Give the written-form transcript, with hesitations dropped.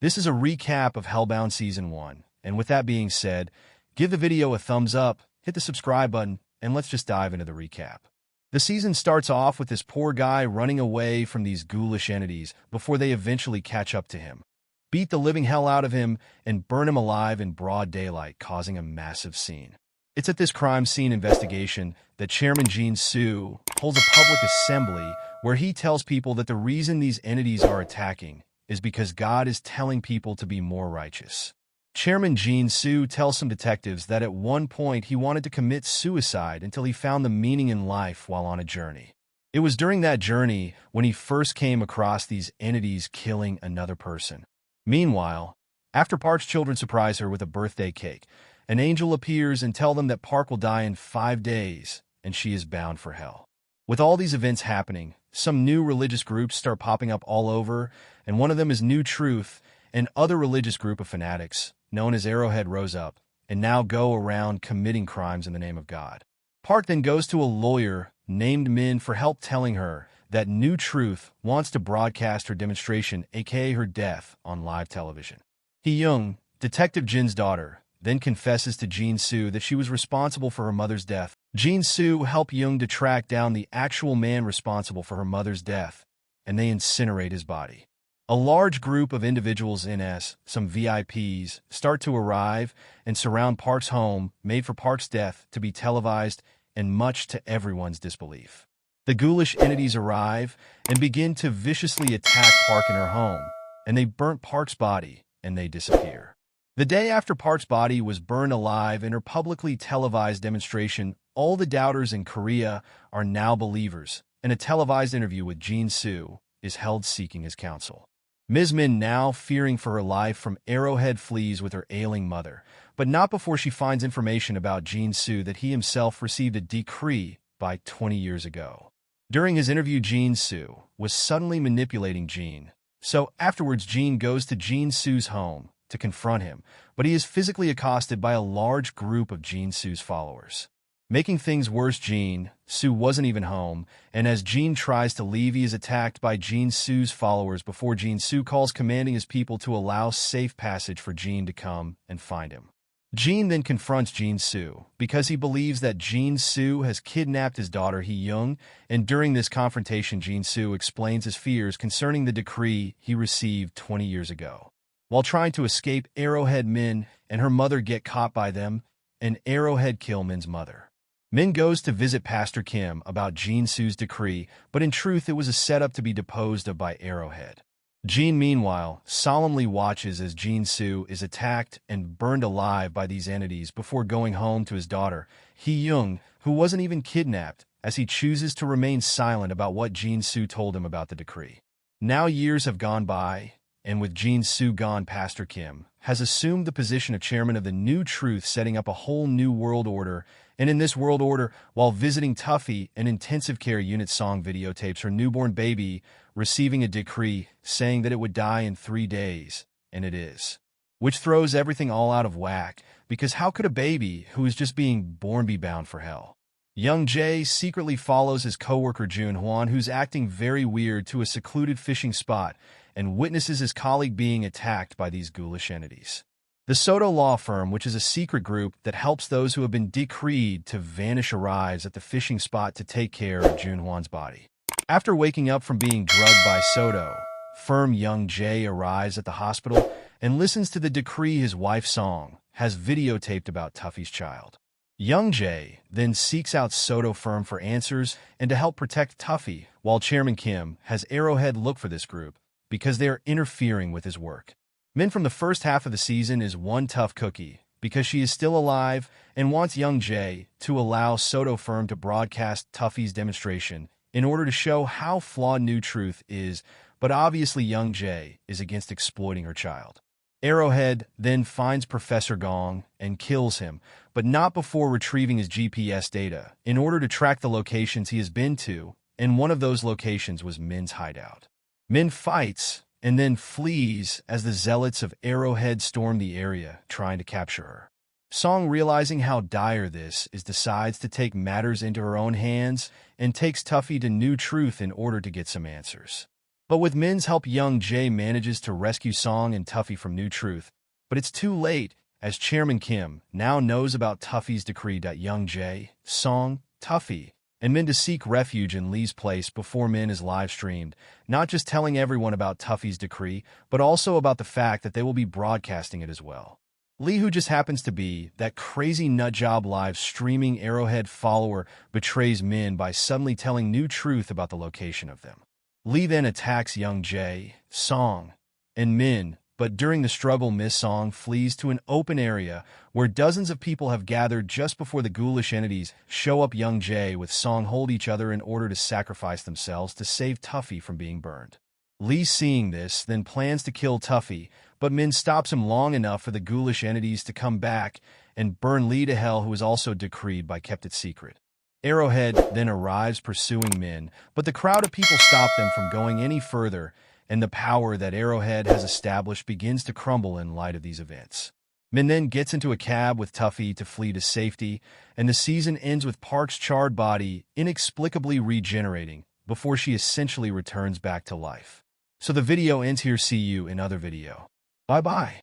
This is a recap of Hellbound Season 1, and with that being said, give the video a thumbs up, hit the subscribe button, and let's just dive into the recap. The season starts off with this poor guy running away from these ghoulish entities before they eventually catch up to him, beat the living hell out of him, and burn him alive in broad daylight, causing a massive scene. It's at this crime scene investigation that Chairman Jin-soo holds a public assembly where he tells people that the reason these entities are attacking is because God is telling people to be more righteous. Chairman Jin-soo tells some detectives that at one point he wanted to commit suicide until he found the meaning in life while on a journey. It was during that journey when he first came across these entities killing another person. Meanwhile, after Park's children surprise her with a birthday cake, an angel appears and tells them that Park will die in 5 days, and she is bound for hell. With all these events happening, some new religious groups start popping up all over, and one of them is New Truth, an other religious group of fanatics, known as Arrowhead, rose up, and now go around committing crimes in the name of God. Park then goes to a lawyer named Min for help, telling her that New Truth wants to broadcast her demonstration, aka her death, on live television. Hee-young, Detective Jin's daughter, then confesses to Jin-soo that she was responsible for her mother's death. Jin-soo helps Young to track down the actual man responsible for her mother's death, and they incinerate his body. A large group of individuals, some VIPs, start to arrive and surround Park's home, made for Park's death to be televised, and much to everyone's disbelief. The ghoulish entities arrive and begin to viciously attack Park in her home, and they burnt Park's body, and they disappear. The day after Park's body was burned alive in her publicly televised demonstration, all the doubters in Korea are now believers, and a televised interview with Jin-soo is held seeking his counsel. Ms. Min, now fearing for her life from Arrowhead, flees with her ailing mother, but not before she finds information about Jin-soo that he himself received a decree by 20 years ago. During his interview, Jin-soo was suddenly manipulating Jin, so afterwards Jin goes to Jin-soo's home to confront him, but he is physically accosted by a large group of Jin-soo's followers. Making things worse, Jin-soo wasn't even home, and as Jin tries to leave, he is attacked by Jin-soo's followers before Jin-soo calls, commanding his people to allow safe passage for Jin to come and find him. Jin then confronts Jin-soo because he believes that Jin-soo has kidnapped his daughter Hee-young, and during this confrontation, Jin-soo explains his fears concerning the decree he received 20 years ago. While trying to escape, Arrowhead, Min and her mother get caught by them, and Arrowhead kill Min's mother. Min goes to visit Pastor Kim about Jin-soo's decree, but in truth it was a setup to be deposed of by Arrowhead. Jin, meanwhile, solemnly watches as Jin-soo is attacked and burned alive by these entities before going home to his daughter, Hee-young, who wasn't even kidnapped, as he chooses to remain silent about what Jin-soo told him about the decree. Now years have gone by, and with Jin-soo gone, Pastor Kim has assumed the position of chairman of the New Truth, setting up a whole new world order. And in this world order, while visiting Tuffy, an intensive care unit, Song videotapes her newborn baby receiving a decree saying that it would die in 3 days, and it is. Which throws everything all out of whack, because how could a baby who is just being born be bound for hell? Seong-jae secretly follows his co-worker Jun-hwan, who's acting very weird, to a secluded fishing spot, and witnesses his colleague being attacked by these ghoulish entities. The Soto law firm, which is a secret group that helps those who have been decreed to vanish, arrives at the fishing spot to take care of Jun-hwan's body. After waking up from being drugged by Soto firm, Seong-jae arrives at the hospital and listens to the decree his wife Song has videotaped about Tuffy's child. Seong-jae then seeks out Soto firm for answers and to help protect Tuffy, while Chairman Kim has Arrowhead look for this group because they are interfering with his work. Min from the first half of the season is one tough cookie because she is still alive and wants Seong-jae to allow Soto firm to broadcast Tuffy's demonstration in order to show how flawed New Truth is, but obviously Seong-jae is against exploiting her child. Arrowhead then finds Professor Gong and kills him, but not before retrieving his GPS data in order to track the locations he has been to, and one of those locations was Min's hideout. Min fights and then flees as the zealots of Arrowhead storm the area, trying to capture her. Song, realizing how dire this is, decides to take matters into her own hands and takes Tuffy to New Truth in order to get some answers. But with Min's help, Young-jae manages to rescue Song and Tuffy from New Truth. But it's too late, as Chairman Kim now knows about Tuffy's decree. Young-jae, Song, Tuffy, and Min to seek refuge in Lee's place before Min is live-streamed, not just telling everyone about Tuffy's decree, but also about the fact that they will be broadcasting it as well. Lee, who just happens to be that crazy nutjob live-streaming Arrowhead follower, betrays Min by suddenly telling New Truth about the location of them. Lee then attacks Young-jae, Song, and Min, but during the struggle, Miss Song flees to an open area where dozens of people have gathered just before the ghoulish entities show up. Young-jae with Song hold each other in order to sacrifice themselves to save Tuffy from being burned. Lee, seeing this, then plans to kill Tuffy, but Min stops him long enough for the ghoulish entities to come back and burn Lee to hell, who is also decreed by kept it secret. Arrowhead then arrives pursuing Min, but the crowd of people stop them from going any further, and the power that Arrowhead has established begins to crumble in light of these events. Min then gets into a cab with Tuffy to flee to safety, and the season ends with Park's charred body inexplicably regenerating before she essentially returns back to life. So the video ends here. See you in other video. Bye-bye.